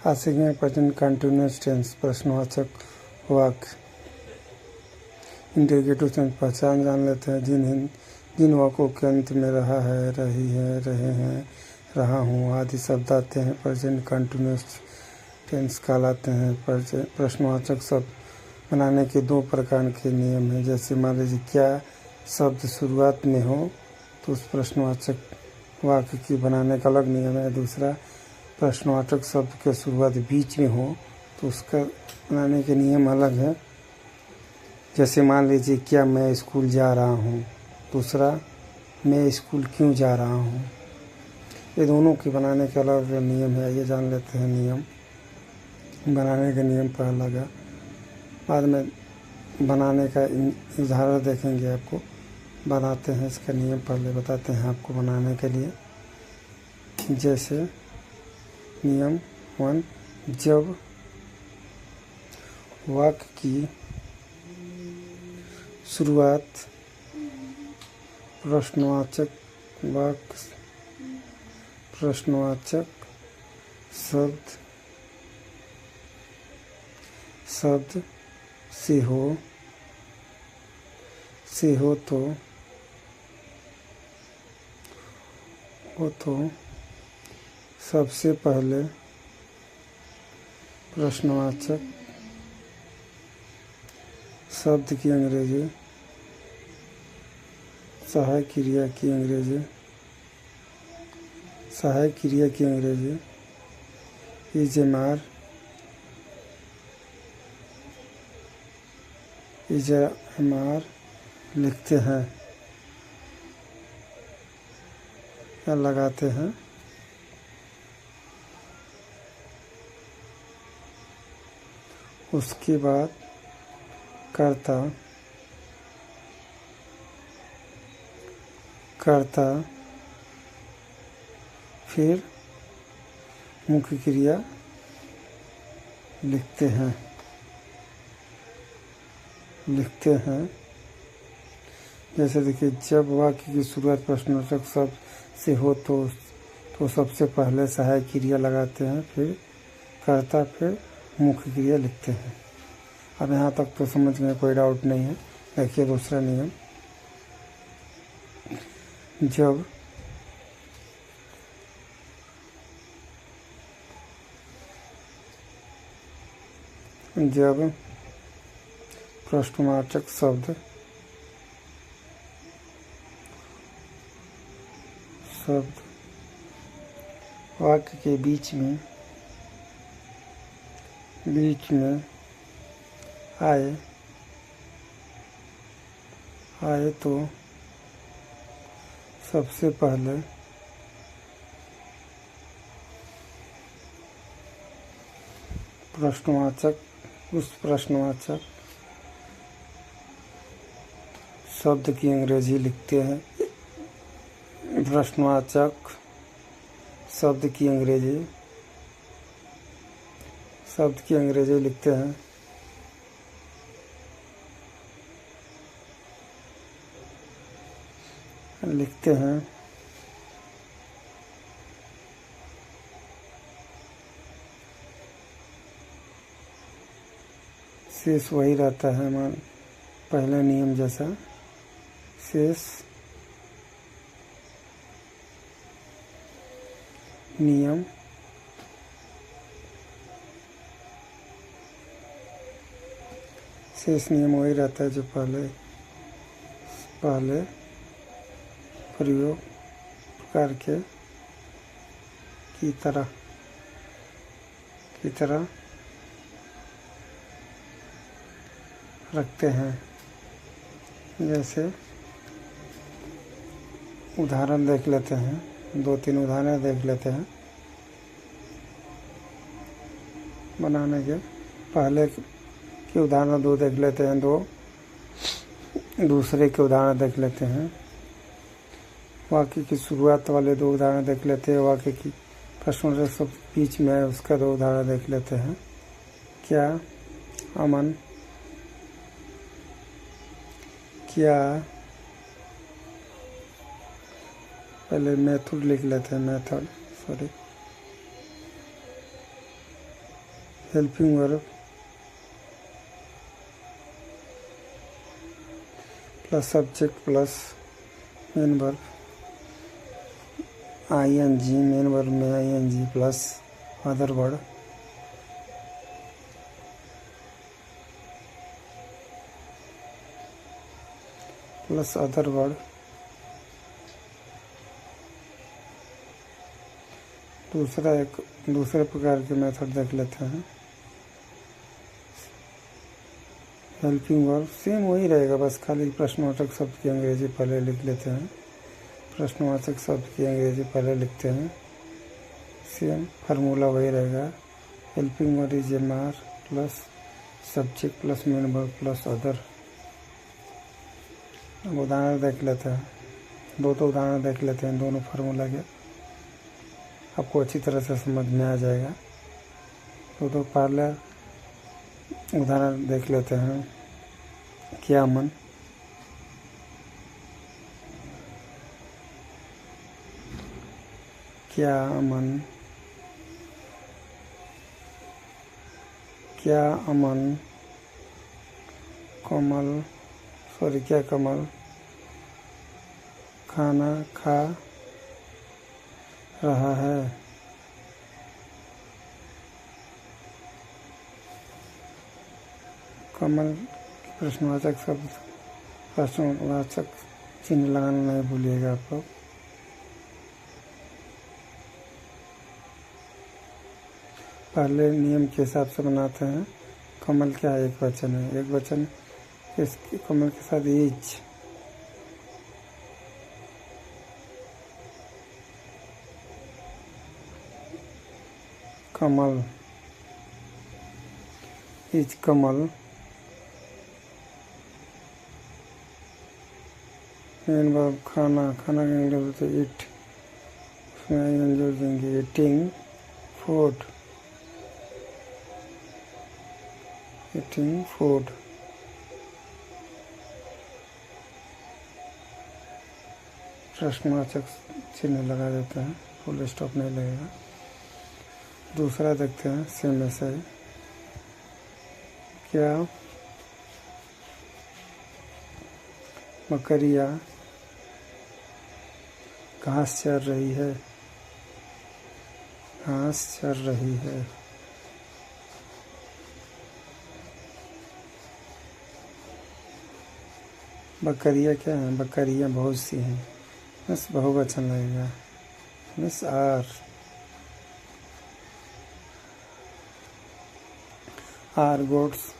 आज सीखेंगे present continuous tense प्रश्नवाचक वाक्य। इंटीग्रेटिव टेंस पहचान जान लेते हैं। जिन वाक्यों के अंत में रहा है, रही है, रहे हैं, रहा हूँ आदि शब्द आते हैं प्रेजेंट कंटिन्यूअस टेंस कहलाते हैं। प्रश्नवाचक शब्द बनाने के दो प्रकार के नियम हैं। जैसे मान लीजिए क्या शब्द शुरुआत में हो तो उस प्रश्नवाचक वाक्य की बनाने का अलग नियम है। दूसरा, प्रश्नवाचक शब्द के शुरुआत बीच में हो तो उसका बनाने के नियम अलग है। जैसे मान लीजिए क्या मैं स्कूल जा रहा हूँ। दूसरा, मैं स्कूल क्यों जा रहा हूँ। ये दोनों के बनाने के अलग नियम है। ये जान लेते हैं नियम। बनाने का नियम पहला लगा, बाद में बनाने का उदाहरण देखेंगे। आपको बनाते हैं इसका नियम पहले बताते हैं आपको बनाने के लिए। जैसे नियम 1, जब वाक्य की शुरुआत प्रश्नवाचक शब्द से हो तो सबसे पहले प्रश्नवाचक शब्द की अंग्रेजी सहायक क्रिया की अंग्रेजी इजमार लिखते हैं या लगाते हैं। उसके बाद कर्ता फिर मुख्य क्रिया लिखते हैं। जैसे देखिए, जब वाक्य की शुरुआत प्रश्नवाचक शब्द से हो तो सबसे पहले सहायक क्रिया लगाते हैं, फिर कर्ता, फिर मुख्य क्रिया लिखते हैं। अब यहाँ तक तो समझ में कोई डाउट नहीं है। देखिए दूसरा नियम, जब प्रश्नवाचक शब्द वाक्य के बीच में आए तो सबसे पहले उस प्रश्नवाचक शब्द की अंग्रेजी लिखते हैं। प्रश्नवाचक शब्द की अंग्रेजी लिखते हैं। शेष वही रहता है पहले नियम जैसा। शेष नियम वही रहता है जो पहले प्रयोग करके की तरह रखते हैं। जैसे उदाहरण देख लेते हैं, 2-3 उदाहरण देख लेते हैं बनाने के। पहले के उदाहरण 2 देख लेते हैं, दूसरे के उदाहरण देख लेते हैं। वाक्य की शुरुआत वाले 2 उदाहरण देख लेते हैं। वाक्य की प्रश्नवाचक शब्द बीच में है उसका 2 उदाहरण देख लेते हैं। क्या अमन पहले मेथड लिख लेते हैं। Helping verb plus subject plus main verb, ING, main verb में ING plus other word, plus other word. दूसरे प्रकार के मेथड देख लेते हैं। हेल्पिंग वर्ब सेम वही रहेगा, बस खाली प्रश्नवाचक शब्द की अंग्रेजी पहले लिख लेते हैं। प्रश्नवाचक शब्द की अंग्रेजी पहले लिखते हैं। सेम फार्मूला वही रहेगा। Helping verb is am are plus subject plus main verb plus other. अब उदाहरण देख लेते हैं, दो उदाहरण देख लेते हैं दोनों फार्मूला के, आपको अच्छी तरह से समझ में आ जाएगा। तो पहले उदाहरण देख लेते हैं। क्या मन, क्या अमन, क्या अमन, क्या कमल खाना खा रहा है। कमल प्रश्नवाचक शब्द, प्रश्नवाचक चिन्ह लगाना नहीं भूलिएगा आप लोग। पहले नियम के हिसाब से बनाते हैं। कमल क्या है, एक वचन है, एक वचन इस कमल के साथ is, Kamal is Kamal, main verb खाना, खाना का इंग्लिश होता है इट, उसमें जोड़ देंगे ईटिंग फूड, ईटिंग फूड। प्रश्नवाचक चिन्ह लगा देते हैं, फुल स्टॉप नहीं लगेगा। दूसरा देखते हैं सेम ऐसा ही। क्या बकरियाँ घास चर रही है, घास चर रही है। बकरियाँ क्या हैं, बकरियाँ बहुत सी हैं, बस बहुवचन लगेगा, बस आर गोट्स,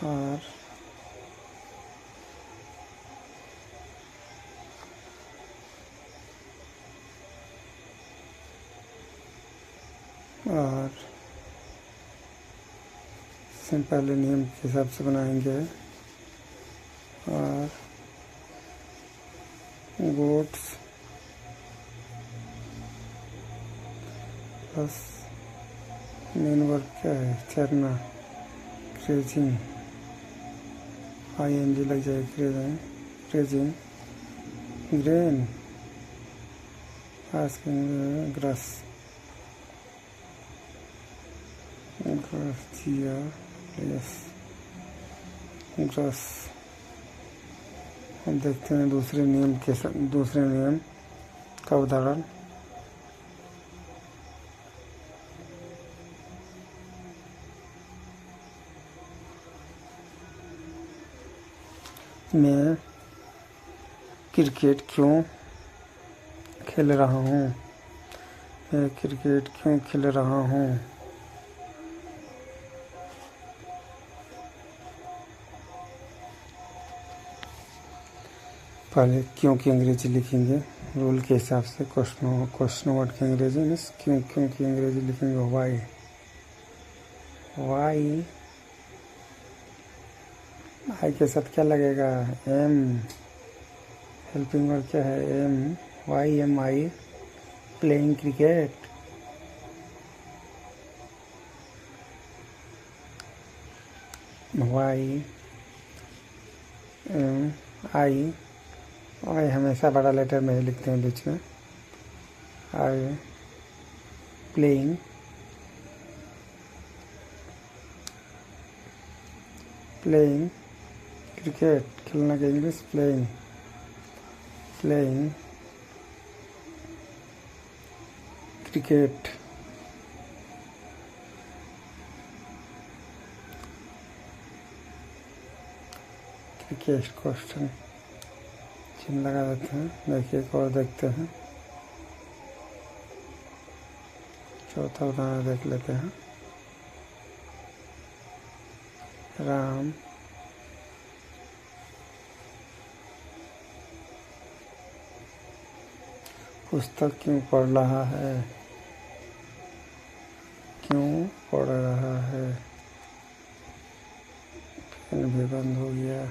आर और पहले नियम के हिसाब से बनाएंगे। और गोट्स प्लस मेन वर्ब क्या है, चरना, क्रेजिंग, आईएनजी लग जाए, क्रेजिंग, ग्रेन, आस्किंग, ग्रास, ग्रास। हम देखते हैं दूसरे नियम का उदाहरण। मैं क्रिकेट क्यों खेल रहा हूँ, मैं क्रिकेट क्यों खेल रहा हूँ। पहले क्यों की अंग्रेजी लिखेंगे रूल के हिसाब से, क्वेश्चन वर्ड की अंग्रेजी में क्यों की अंग्रेजी लिखेंगे वाई, आई के साथ क्या लगेगा, एम, हेल्पिंग वर्ब क्या है, एम, वाई एम आई, प्लेइंग क्रिकेट, वाई एम आई और हमेशा बड़ा लेटर में ही लिखते हैं बीच में। आई प्लेइंग प्लेइंग क्रिकेट, खेलना के English playing, playing cricket. Cricket question चिन्ह लगा देते हैं। देखिए एक और देखते हैं, चौथा उदाहरण देख लेते हैं। राम पुस्तक क्यों पढ़ रहा है, क्यों पढ़ रहा है। पेन भी बंद हो गया।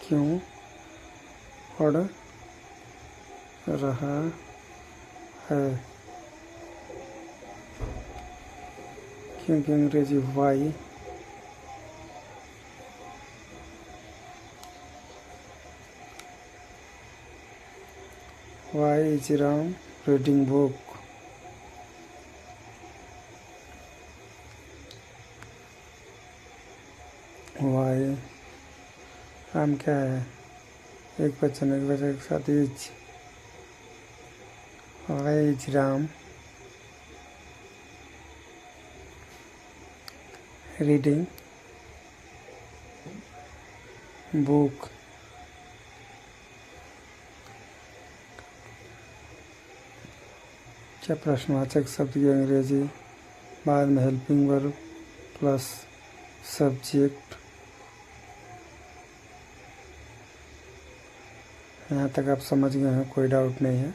क्यों पढ़ रहा है, क्योंकि अंग्रेजी why. Why is Ram reading book? Why Ram क्या है, एक वचन के साथ is. Why is Ram reading book? क्या प्रश्नवाचक शब्द की अंग्रेजी बाद में हेल्पिंग वर्ब प्लस सब्जेक्ट। यहाँ तक आप समझ गए हैं, कोई डाउट नहीं है।